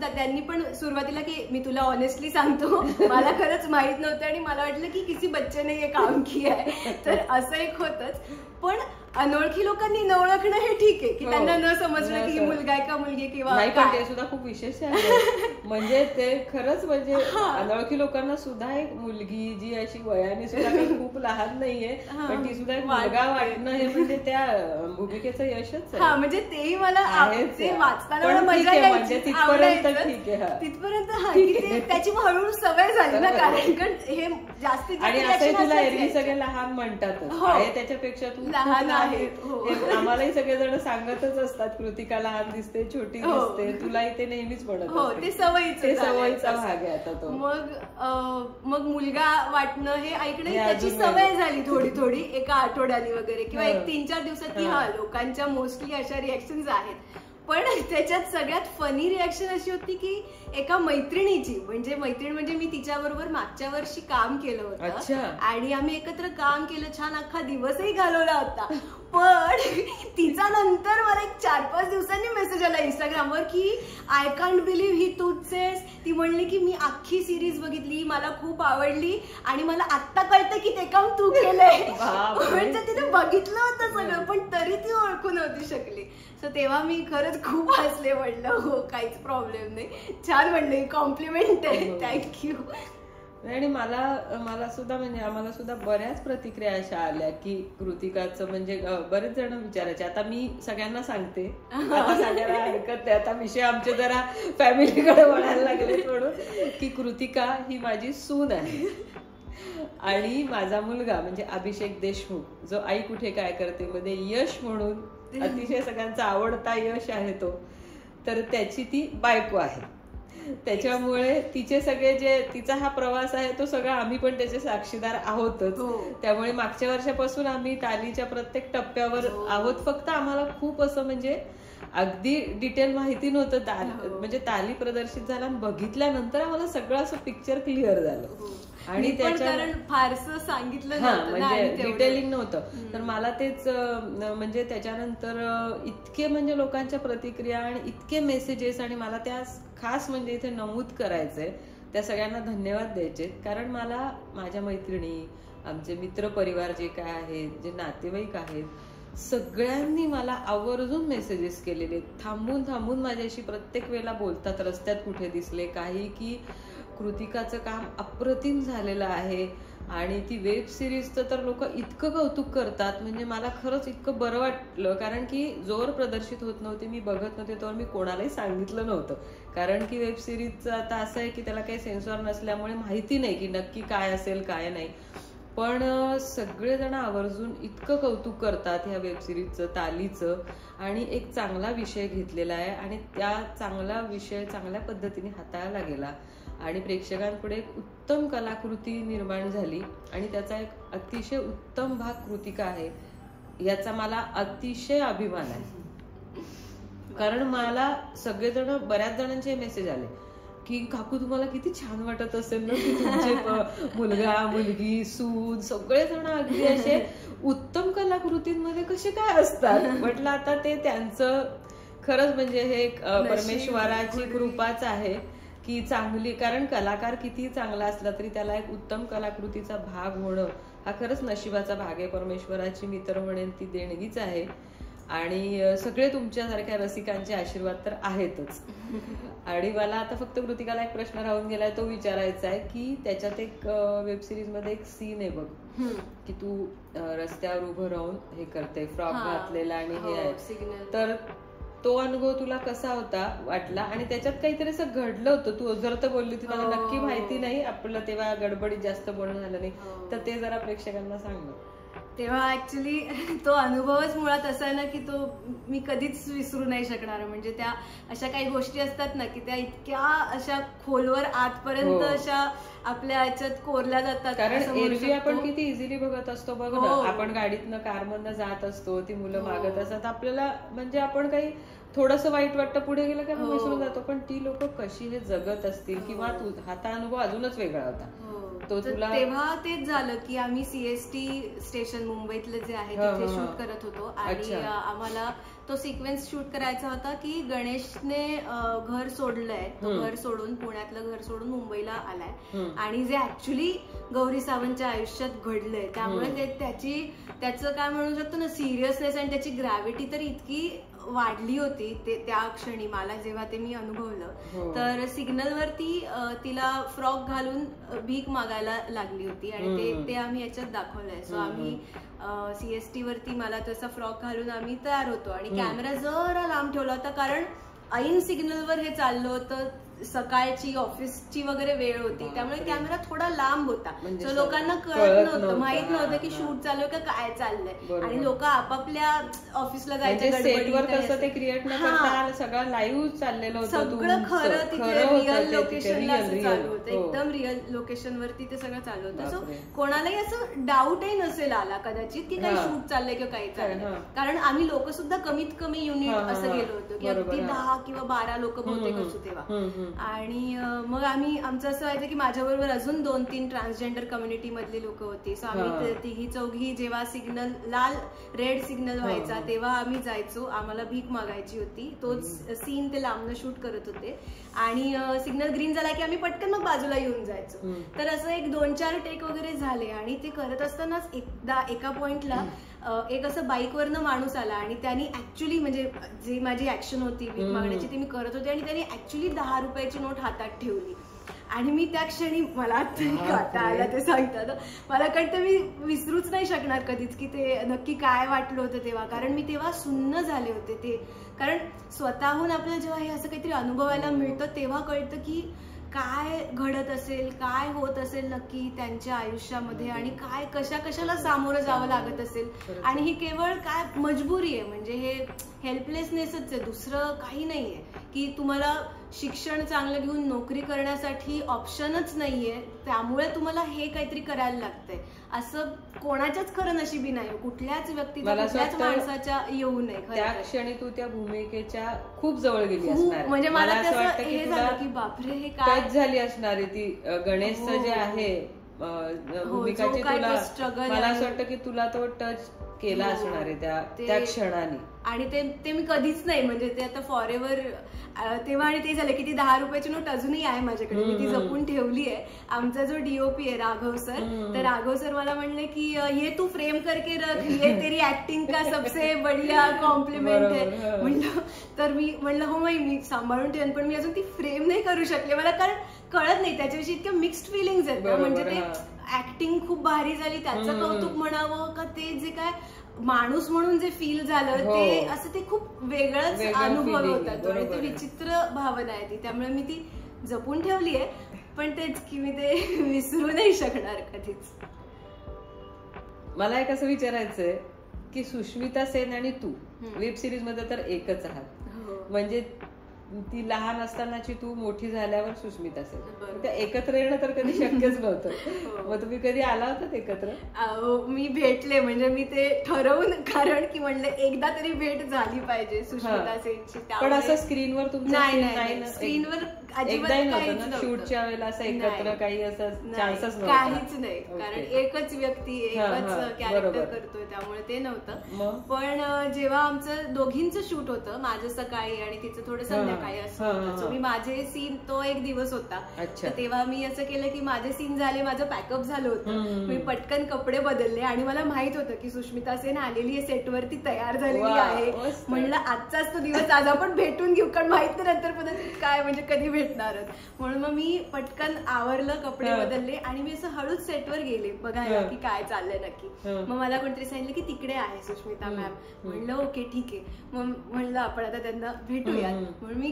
त्यांनी पण सुरुवातीला की मी तुला ऑनेस्टली सांगतो मला खरंच माहित नव्हतं आणि मला वाटलं की किसी बच्चे ने हे काम किया आहे. तर असं एक होतच. पण अनोळखी लोकांनी न ओळखणं हे ठीक आहे की त्यांना न समजलं की मुलगा आहे का मुलगी किंवा नाही. पण ते सुद्धा खूप विशेष आहे. म्हणजे ते खरंच म्हणजे अनोळखी लोकांना सुद्धा एक मुलगी जी अशी वयाने सुद्धा काही खूप लहान नाहीये पण ती सुद्धा एक मुलगा वाटणं हे म्हणजे त्या भूमिकेचं यशच आहे. म्हणजे तेही मला वाचताना मजा यायची. तिथपर्यंत त्याची हळूहळू सवय झाली ना. कारण हे जास्तीत आणि असं तुला एरवी सगळे लहान म्हणतात त्याच्यापेक्षा तू लहान आहे. आम्हालाही सगळेजण सांगतच असतात कृतिका लहान दिसते छोटी दिसते. तुलाही ते नेहमीच म्हणत. ते सवयीचा भाग आहे आता तो. मग मुलगा वाटणं हे ऐकणं त्याची सवय झाली थोडी एका आठवड्याने वगैरे किंवा 1-3-4 दिवसात की लोकांच्या मोस्टली अशा रिएक्शन्स आहेत. पण त्याच्यात सगळ्यात फनी रिएक्शन अशी होती की एका मैत्रिणीची, म्हणजे मी तिच्याबरोबर मागच्या वर्षी काम केलं होतं आणि आम्ही एकत्र काम केलं, छान अख्खा दिवसही घालवला होता. पण तिचा नंतर मला एक 4-5 दिवसांनी मेसेज आला इंस्टाग्रामवर की आय कांट बिलीव्ह ही तूच आहेस. ती म्हणली की मी अख्खी सिरीज बघितली, मला खूप आवडली आणि मला आत्ता कळतं की ते काम तू केलंय. म्हणजे तिने बघितलं होतं सगळं पण तरी ती ओळखू नव्हती शकली. सो तेव्हा मी खरंच खूप हसले. म्हणलं हो काहीच प्रॉब्लेम नाही, छान म्हणलं, कॉम्प्लिमेंट आहे, थँक्यू. आणि मला सुद्धा म्हणजे आम्हाला सुद्धा बऱ्याच प्रतिक्रिया अशा आल्या की कृतिकाचं म्हणजे बरेच जण विचारायचे. आता मी सगळ्यांना सांगते, आता सगळ्यांना ऐकत नाही, आता विषय आमचे जरा फॅमिलीकडे वळायला लागले म्हणून की कृतिका ही माझी सून आहे आणि माझा मुलगा म्हणजे अभिषेक देशमुख जो आई कुठे काय करते मध्ये यश म्हणून अतिशय सगळ्यांचा आवडता यश आहे तो, तर त्याची ती बायको आहे. त्याच्यामुळे तिचे सगळे जे तिचा हा प्रवास आहे तो सगळा आम्ही पण त्याचे साक्षीदार आहोतच. त्यामुळे मागच्या वर्षापासून आम्ही तालीच्या प्रत्येक टप्प्यावर आहोत. फक्त आम्हाला खूप असं म्हणजे अगदी डिटेल माहिती नव्हतं. म्हणजे ताली प्रदर्शित झाला बघितल्यानंतर आम्हाला सगळं असं पिक्चर क्लिअर झालं आणि कारण फारसं सांगितलं म्हणजे डिटेलिंग नव्हतं. तर मला तेच म्हणजे त्याच्यानंतर इतके म्हणजे लोकांच्या प्रतिक्रिया आणि इतके मेसेजेस आणि मला त्या खास म्हणजे इथे नमूद करायचंय, त्या सगळ्यांना धन्यवाद द्यायचे. कारण मला माझ्या मैत्रिणी, आमचे मित्र परिवार जे काय आहेत, जे नातेवाईक आहेत, सगळ्यांनी मला आवर्जून मेसेजेस केलेले, थांबून माझ्याशी प्रत्येक वेळेला बोलतात, रस्त्यात कुठे दिसले काही, की कृतिकाचं काम अप्रतिम झालेलं आहे आणि ती वेब सिरीजचं तर लोक इतकं कौतुक करतात. म्हणजे मला खरंच इतकं बरं वाटलं, कारण की जोर प्रदर्शित होत नव्हते, मी बघत नव्हते, तर मी कोणालाही सांगितलं नव्हतं. कारण की वेब सिरीजचं आता असं आहे की त्याला काही सेन्सॉर नसल्यामुळे माहिती नाही की नक्की काय असेल काय नाही. पण सगळेजण आवर्जून इतकं कौतुक करतात ह्या वेब सिरीजचं, तालीचं, आणि एक चांगला विषय घेतलेला आहे आणि त्या चांगला विषय चांगल्या पद्धतीने हाताळला गेला आणि प्रेक्षकांपुढे एक उत्तम कलाकृती निर्माण झाली आणि त्याचा एक अतिशय उत्तम भाग कृतिका आहे, याचा मला अतिशय अभिमान आहे. कारण मला सगळेजण, बऱ्याच जणांचे मेसेज आले की काकू तुम्हाला किती छान वाटत असेल ना की तुमचे मुलगा मुलगी सून सगळेजण अगदी असे उत्तम कलाकृतींमध्ये कसे काय असतात. म्हटलं आता ते त्यांचं खरंच म्हणजे हे परमेश्वराची कृपाच आहे की चांगली, कारण कलाकार किती चांगला असला तरी त्याला एक उत्तम कलाकृतीचा भाग होणं हा खरंच नशिबाचा भाग आहे. परमेश्वराची मी तर म्हणेन ती देणगीच आहे आणि सगळे तुमच्यासारख्या रसिकांचे आशीर्वाद तर आहेतच. आणि मला आता फक्त कृतिकाला एक प्रश्न राहून गेलाय, तो विचारायचा आहे की त्याच्यात एक वेब सिरीज मध्ये एक सीन आहे बघ की तू रस्त्यावर उभं राहून हे करते, फ्रॉक घातलेला आणि हे आहे, तर तो अनुभव तुला कसा होता वाटला आणि त्याच्यात काहीतरी असं घडलं होतं, तू जर तर बोलली होती, मला नक्की माहिती नाही, आपलं तेव्हा गडबडीत जास्त बोलणं झालं नाही, तर ते जरा प्रेक्षकांना सांग. तेव्हा ऍक्च्युली तो अनुभवच मुळात असा आहे ना की तो मी कधीच विसरू नाही शकणार. म्हणजे त्या अशा काही गोष्टी असतात ना की त्या इतक्या अशा खोलवर आतपर्यंत अशा आपल्या याच्यात कोरल्या जातात. कारण एरवी आपण किती इझिली बघत असतो बघ ना, आपण गाडीतनं कारमधनं जात असतो, ती मुलं मागत असतात आपल्याला, म्हणजे आपण काही थोडंसं वाईट वाटतं पुढे गेलं की आपण विसरून जातो. पण ती लोक कशी हे जगत असतील, किंवा हा अनुभव अजूनच वेगळा होता तो तुला. तेव्हा तेच झालं की आम्ही सीएसटी स्टेशन मुंबईतलं जे आहे तिथे शूट करत होतो आणि आम्हाला तो सिक्वेन्स शूट करायचा होता की गणेशने घर सोडलंय, तो घर सोडून पुण्यातलं घर सोडून मुंबईला आलाय आणि जे ऍक्च्युली गौरी सावंतच्या आयुष्यात घडलंय, त्यामुळे त्याचं काय म्हणू शकतो ना सिरियसनेस आणि त्याची ग्रॅव्हिटी तर इतकी वाढली होती त्या क्षणी मला जेव्हा ते मी अनुभवलं. तर सिग्नलवरती तिला फ्रॉक घालून भीक मागायला लागली होती आणि ते आम्ही याच्यात दाखवलंय. सो आम्ही सीएसटी वरती मला तसा फ्रॉक घालून आम्ही तयार होतो आणि कॅमेरा जरा लांब ठेवला होता कारण ऐन सिग्नलवर हे चाललं होतं, सकाळची ऑफिसची वगैरे वेळ होती, त्यामुळे कॅमेरा थोडा लांब होता. सो लोकांना कळत नव्हतं, माहित नव्हतं की शूट चालू का काय चाललंय आणि लोक आपापल्या ऑफिसला जायचं सेटवर कसं ते क्रिएट न करता सगळं लाईव्ह चाललेलं होतं, सगळं खरं तिथे रिअल लोकेशनला चालू होतं, एकदम रिअल लोकेशन वरती ते सगळं चालू होतं. सो कोणालाही असं डाऊटही नसेल आला कदाचित की काही शूट चाललंय किंवा काही चाललंय, कारण आम्ही लोक सुद्धा कमीत कमी युनिट असं गेलो होतो की अगदी 10 किंवा 12 लोक बहुतेक असू तेव्हा. आणि मग आमचं असं व्हायचं की माझ्याबरोबर अजून 2-3 ट्रान्सजेंडर कम्युनिटी मधली लोक होती. सो आम्ही तिघी चौघी जेव्हा सिग्नल लाल रेड सिग्नल व्हायचा तेव्हा आम्ही जायचो, आम्हाला भीक मागायची होती. तोच सीन ते लांबनं शूट करत होते आणि सिग्नल ग्रीन झाला की आम्ही पटकन मग बाजूला येऊन जायचो. तर असं एक 2-4 टेक वगैरे झाले आणि ते करत असतानाच एकदा एका पॉइंटला एक असं बाईकवरनं माणूस आला आणि त्यांनी ऍक्च्युली म्हणजे जी माझी ऍक्शन होती भीक मागण्याची ती मी करत होते आणि त्यांनी ऍक्च्युली 10 रुपयाची नोट हातात ठेवली आणि मी त्या क्षणी मला आता आला ते सांगतात मला कळतं मी विसरूच नाही शकणार कधीच की ते नक्की काय वाटलं होतं तेव्हा, कारण मी तेव्हा सुन्न झाले होते. ते कारण स्वतःहून आपल्याला जेव्हा हे असं काहीतरी अनुभवायला मिळतं तेव्हा कळतं की काय घडत असेल, काय होत असेल नक्की त्यांच्या आयुष्यामध्ये आणि काय कशाला सामोरं जावं लागत असेल. आणि ही केवळ काय मजबुरी आहे, म्हणजे हे हेल्पलेसनेसच आहे, दुसरं काही नाहीये की तुम्हाला शिक्षण चांगलं घेऊन नोकरी करण्यासाठी ऑप्शनच नाहीये, त्यामुळे तुम्हाला हे काहीतरी करायला लागतंय. असं कोणाच्याच खरं नशिबी नाही, कुठल्याच व्यक्तीच्या कुठल्याच माणसाच्या येऊ नये. त्या क्षणी तू त्या भूमिकेच्या खूप जवळ गेली असणार, म्हणजे मला असं वाटतं हे झालं की बापरे हे काय झाली असणार आहे ती गणेशचं जे आहे भूमिकाची, तुला मला असं वाटतं की तुला तो टच केला असणार आहे त्या क्षणाने. आणि ते मी कधीच नाही, म्हणजे ते आता फॉर एव्हर तेव्हा. आणि ते झालं की ती 10 रुपयाची नोट अजूनही आहे माझ्याकडे, मी ती जपून ठेवली आहे. आमचा जो डीओपी आहे राघव सर, तर राघव सर मला म्हणले की ये तू फ्रेम करके रख, ये तेरी ऍक्टिंग का सबसे बढ़िया कॉम्प्लिमेंट आहे म्हणलं. तर मी म्हणलं हो मी सांभाळून ठेवेन, पण मी अजून ती फ्रेम नाही करू शकले. मला कारण कळत नाही त्याच्याविषयी, इतक्या मिक्स्ड फिलिंग्स आहेत ना. म्हणजे ते ऍक्टिंग खूप भारी झाली त्याचं कौतुक म्हणावं का ते जे काय माणूस म्हणून जे फील झालं ते असं ते खूप वेगळंच अनुभव होता. आणि ते विचित्र भावना आहे ती, त्यामुळे मी ती जपून ठेवली आहे. पण तेच की मी ते विसरू नाही शकणार कधीच. मला एक असं विचारायचंय की सुष्मिता सेन आणि तू वेब सिरीज मध्ये तर एकच आहात, म्हणजे ती लहान असतानाची तू, मोठी झाल्यावर सुष्मिता सेन, त्या एकत्र येणं तर कधी शक्यच नव्हतं. मग तुम्ही कधी आला होता एकत्र? मी भेटले, म्हणजे मी ते ठरवून, कारण की म्हणलं एकदा तरी भेट झाली पाहिजे सुष्मिता सेनची. पण असं स्क्रीनवर तुमचं नाही, स्क्रीनवर अजिबात नव्हतं ना शूटच्या वेळेला असं एकत्र काही असं चान्सच नव्हता? काहीच नाही, कारण एकच व्यक्ती एकच कॅरेक्टर करतोय त्यामुळे ते नव्हतं. पण जेव्हा आमचं दोघींचं शूट होतं, माझं सकाळी आणि तिचं थोडं संध्याकाळी असं, मी माझे सीन तो एक दिवस होता, तर तेव्हा मी असं केलं की माझे सीन झाले, माझं पॅकअप झालं होतं, मी पटकन कपडे बदलले आणि मला माहित होतं की सुष्मिता सेन आलेली आहे सेटवरती, तयार झालेली आहे. म्हणलं आजचाच तो दिवस, आज आपण भेटून घेऊ, कारण माहित नाही नंतर पण काय म्हणजे कधी भेटणारच. म्हणून मग मी पटकन आवरलं, कपडे बदलले आणि मी असं हळूच सेटवर गेले बघायला की काय चाललंय नक्की. मग मला कोणतरी सांगितलं की तिकडे आहे सुष्मिता मॅम. म्हणलं ओके ठीक आहे. मग म्हणलं आपण आता त्यांना भेटूया. म्हणून मी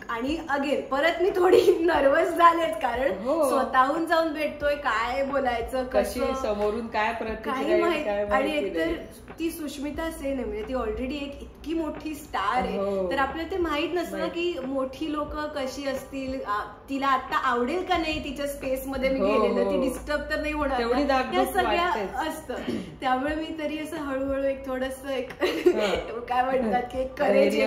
आणि अगेन परत मी थोडी नर्वस झालेच, कारण स्वतःहून जाऊन भेटतोय, काय बोलायचं, कशी समोरून काय काही माहित. आणि एकतर ती सुष्मिता सेन आहे, म्हणजे ती ऑलरेडी एक इतकी मोठी स्टार आहे, तर आपल्याला ते माहित नसतं की मोठी लोक कशी असतील, तिला आता आवडेल का नाही तिच्या स्पेस मध्ये मी गेलेलं, ती डिस्टर्ब तर नाही होणार, त्या सगळ्या असतं. त्यामुळे मी तरी असं हळूहळू एक थोडस एक काय म्हणतात की करेज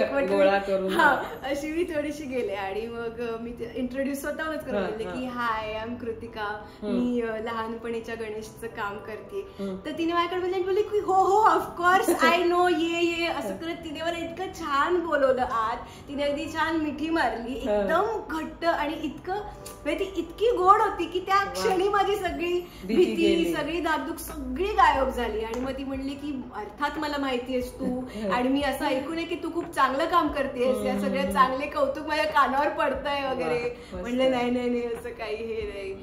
अशी मी थोडीशी गेले. आणि मग मी इंट्रोड्यूस स्वतःच करून बोलले की हाय, आय एम कृतिका, मी लहानपणीच्या गणेशचं काम करते. तर तिने माझ्याकडे बोलली की हो हो ऑफकोर्स आय नो, ये असं करत तिने मला इतकं छान बोलवलं आत. तिने अगदी छान मिठी मारली, एकदम घट्ट, आणि इतकं ती इतकी गोड होती की त्या क्षणी माझी सगळी भीती, सगळी धाकधूक सगळी गायब झाली. आणि मग ती म्हणली की अर्थात मला माहितीयेस तू, आणि मी असं ऐकून आहे की तू खूप चांगलं काम करतेस, या सगळ्या चांगले कौतुक माझ्या कानावर पडतंय वगैरे. म्हणलं नाही नाही नाही असं काही हे नाही.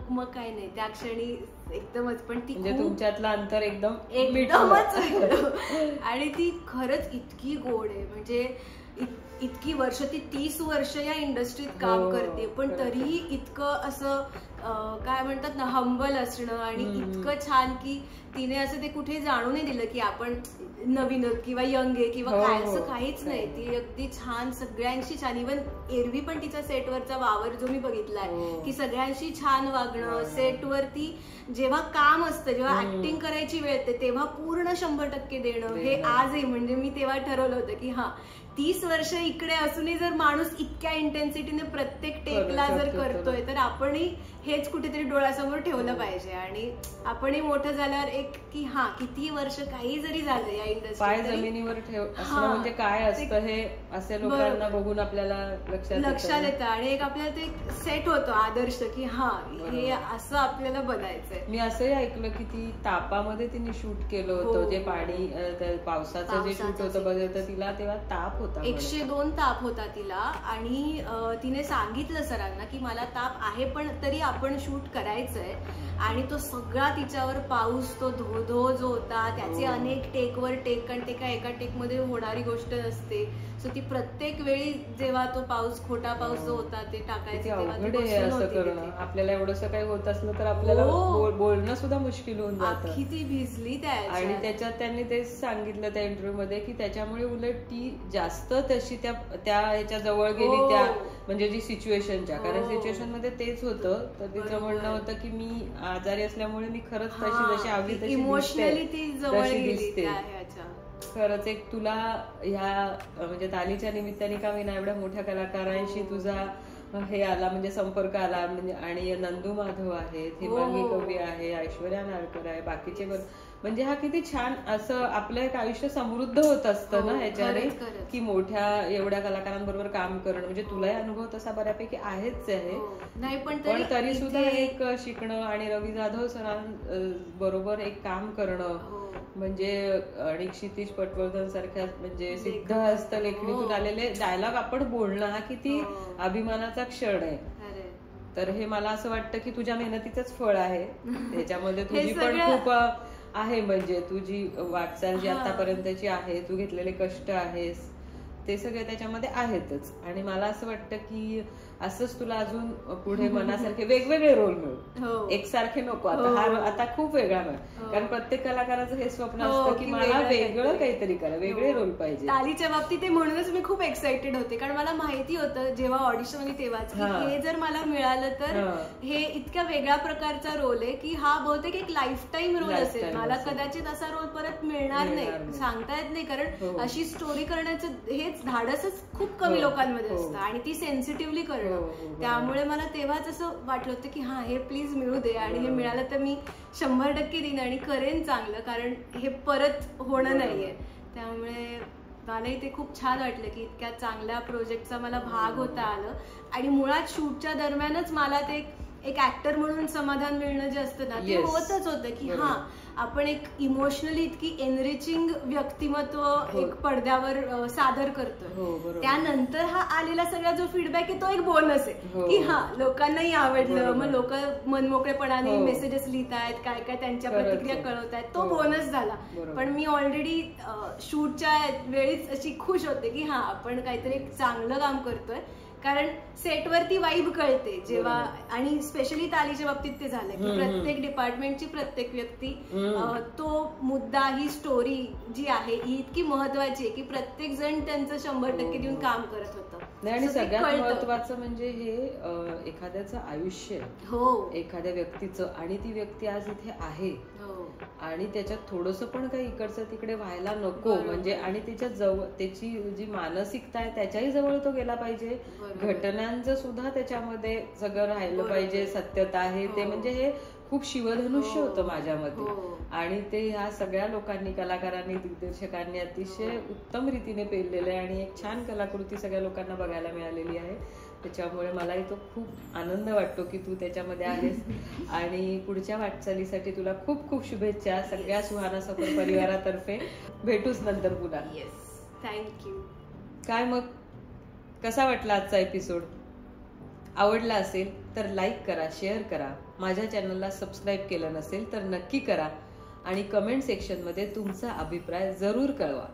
मग काही नाही, त्या क्षणी एकदमच. पण ती तुमच्यातलं अंतर एकदमच आणि ती खरंच इतकी गोड आहे, म्हणजे इतकी वर्ष, ती 30 वर्ष या इंडस्ट्रीत काम करते, पण तरीही इतकं असं काय म्हणतात ना, हंबल असणं, आणि इतकं छान की तिने असं ते कुठे जाणू नाही दिलं की आपण नवीन किंवा यंग आहे किंवा काय, असं काहीच नाही. ती अगदी छान सगळ्यांशी छान. इव्हन एरवी पण तिच्या सेटवरचा वावर जो मी बघितलाय की सगळ्यांशी छान वागणं, सेटवरती जेव्हा काम असतं, जेव्हा ऍक्टिंग करायची वेळ येते तेव्हा पूर्ण 100% देणं, हे आजही म्हणजे मी तेव्हा ठरवलं होतं की हा 30 वर्ष इकडे असूनही जर माणूस इतक्या इंटेन्सिटीने प्रत्येक टेकला जर करतोय, तर आपणही हेच कुठेतरी डोळ्यासमोर ठेवलं पाहिजे. आणि आपणही मोठं झाल्यावर एक की हा किती वर्ष काही जरी झालं या इंडस्ट्रीत, पाय जमिनीवर ठेव असणं म्हणजे काय असतं हे असे लोकांना बघून आपल्याला लक्षात येतं. आणि एक आपल्याला ते सेट होतो आदर्श की हा हे असं आपल्याला बनायचंय. मी असंही ऐकलं की ती तापामध्ये तिने शूट केलं होतं, जे पाणी पावसाचं जे शूट होतं बघितलं, तिला तेव्हा ताप होता, 102 ताप होता तिला. आणि तिने सांगितलं सरांना की मला ताप आहे पण तरी आपण शूट करायचंय. आणि तो सगळा तिच्यावर पाऊस, तो धो जो होता, त्याचे अनेक टेकवर टेक, कारण ते काय एका टेक मध्ये होणारी गोष्ट नसते. सो ती प्रत्येक वेळी जेव्हा तो पाऊस, खोटा पाऊस जो होता ते टाकायचे, आपल्याला एवढंसं काही होत असलं तर आपल्याला बोलणं सुद्धा मुश्किल होऊन जातं. किती भिजली त्या. आणि त्याच्यात त्यांनी तेच सांगितलं त्या इंटरव्ह्यू मध्ये की त्याच्यामुळे उलट ती जास्त तशी त्या ह्याच्या जवळ गेली, त्या म्हणजे जी सिच्युएशनच्या, कारण सिच्युएशन मध्ये तेच होतं. तर तिचं म्हणणं होतं की मी आजारी असल्यामुळे मी खरंच तशी जशी हवी तशी इमोशनली ती जवळ गेली. खरंच एक तुला ह्या म्हणजे तालीच्या निमित्ताने का विना एवढ्या मोठ्या कलाकारांशी तुझा हे आला, म्हणजे संपर्क आला, म्हणजे आणि नंदू माधव आहेत, हिमांगी कवी आहे, ऐश्वर्या नारकर आहे, बाकीचे म्हणजे हा किती छान असं आपलं एक आयुष्य समृद्ध होत असतं ना ह्याच्याने, की मोठ्या एवढ्या कलाकारांबरोबर काम करणं. म्हणजे तुलाही अनुभव तसा बऱ्यापैकी आहेच आहे, पण तरी सुद्धा एक शिकणं आणि रवी जाधव सरांबरोबर एक काम करणं म्हणजे, आणि क्षितिज पटवर्धन सारख्या म्हणजे सिद्धहस्त लेखणीतून आलेले डायलॉग आपण बोलणं हा किती अभिमानाचा क्षण आहे. तर हे मला असं वाटतं की तुझ्या मेहनतीचंच फळ आहे. त्याच्यामध्ये तुझी पण खूप आहे, म्हणजे तुझी वाटचाल जी आतापर्यंतची आहे, तू घेतलेले कष्ट आहेस ते सगळे त्याच्यामध्ये आहेतच. आणि मला असं वाटतं की असंच तुला अजून पुढे मनासारखे वेगवेगळे रोल मिळू, एकसारखे नको. आता खूप वेगळा मिळ, कारण प्रत्येक कलाकाराचं हे स्वप्न असतं की मला वेगळं काहीतरी करा, वेगळे रोल पाहिजे. तालीच्या बाबतीत म्हणूनच मी खूप एक्साइटेड होते, कारण मला माहिती होतं जेव्हा ऑडिशन होती तेव्हाच की हे जर मला मिळालं तर हे इतक्या वेगळ्या प्रकारचा रोल आहे की हा बहुतेक एक लाईफ टाईम रोल असेल. मला कदाचित असा रोल परत मिळणार नाही, सांगता येत नाही, कारण अशी स्टोरी करण्याचं हेच धाडसच खूप कमी लोकांमध्ये असतं आणि ती सेन्सिटिव्हली करणं. त्यामुळे मला तेव्हाच असं वाटलं होतं की हा हे प्लीज मिळू दे, आणि हे मिळालं तर मी 100% देईन आणि करेन चांगलं, कारण हे परत होणं नाहीये. त्यामुळे मलाही ते खूप छान वाटलं की इतक्या चांगल्या प्रोजेक्टचा मला भाग होता आलं. आणि मुळात शूटच्या दरम्यानच मला ते एक ऍक्टर म्हणून समाधान मिळणं जे असतं ना ते Yes. होतच होतं की बरोबर. हा आपण एक इमोशनली इतकी एनरिचिंग व्यक्तिमत्व एक पडद्यावर सादर करतोय. हो बरोबर. त्यानंतर हा आलेला सगळा जो फीडबॅक आहे तो एक बोनस आहे हो. की हा लोकांनाही आवडलं, बरोबर. मग लोक मनमोकळेपणाने हो. मेसेजेस लिहितायत, काय काय त्यांच्या खरंच प्रतिक्रिया आहे. कळवतायत, तो हो. बोनस झाला. बरोबर. पण मी ऑलरेडी शूटच्या वेळीच अशी खुश होते की हा आपण काहीतरी एक चांगलं काम करतोय, कारण सेटवरती वाईब कळते जेव्हा, आणि स्पेशली तालीच्या बाबतीत ते झालं की प्रत्येक डिपार्टमेंटची प्रत्येक व्यक्ती तो मुद्दा, ही स्टोरी जी आहे ही इतकी महत्वाची आहे की प्रत्येक जण त्यांचं 100% देऊन काम करत होतं. नाही, आणि So ते सगळ्यात कळतं. महत्वाचं म्हणजे हे एखाद्याचं आयुष्य आहे. हो एखाद्या व्यक्तीचं, आणि ती व्यक्ती आज इथे आहे हो आणि त्याच्यात थोडंसं पण काही इकडचं तिकडे व्हायला नको. बरोबर. म्हणजे आणि त्याच्या जवळ त्याची जी मानसिकता आहे त्याच्याही जवळ तो गेला पाहिजे. बरोबर. घटनांचं सुद्धा त्याच्यामध्ये सगळं राहिलं बरोबर. पाहिजे, सत्यता आहे ते. हो. म्हणजे हे खूप शिवधनुष्य हो. होतं माझ्या मते. हो. आणि ते ह्या सगळ्या लोकांनी, कलाकारांनी, दिग्दर्शकांनी अतिशय उत्तम रीतीने पेललेलं आहे आणि एक छान कलाकृती सगळ्या लोकांना बघायला मिळालेली आहे. त्याच्यामुळे मलाही तो खूप आनंद वाटतो की तू त्याच्यामध्ये आहेस. आणि पुढच्या वाटचालीसाठी तुला खूप खूप शुभेच्छा सगळ्या सुहाना सफर परिवारातर्फे. भेटूच नंतर पुन्हा. Yes, thank you. काय मग, कसा वाटला आजचा एपिसोड? आवडला असेल तर लाईक करा, शेअर करा. माझ्या चॅनलला सबस्क्राईब केलं नसेल तर नक्की करा आणि कमेंट सेक्शनमध्ये तुमचा अभिप्राय जरूर कळवा.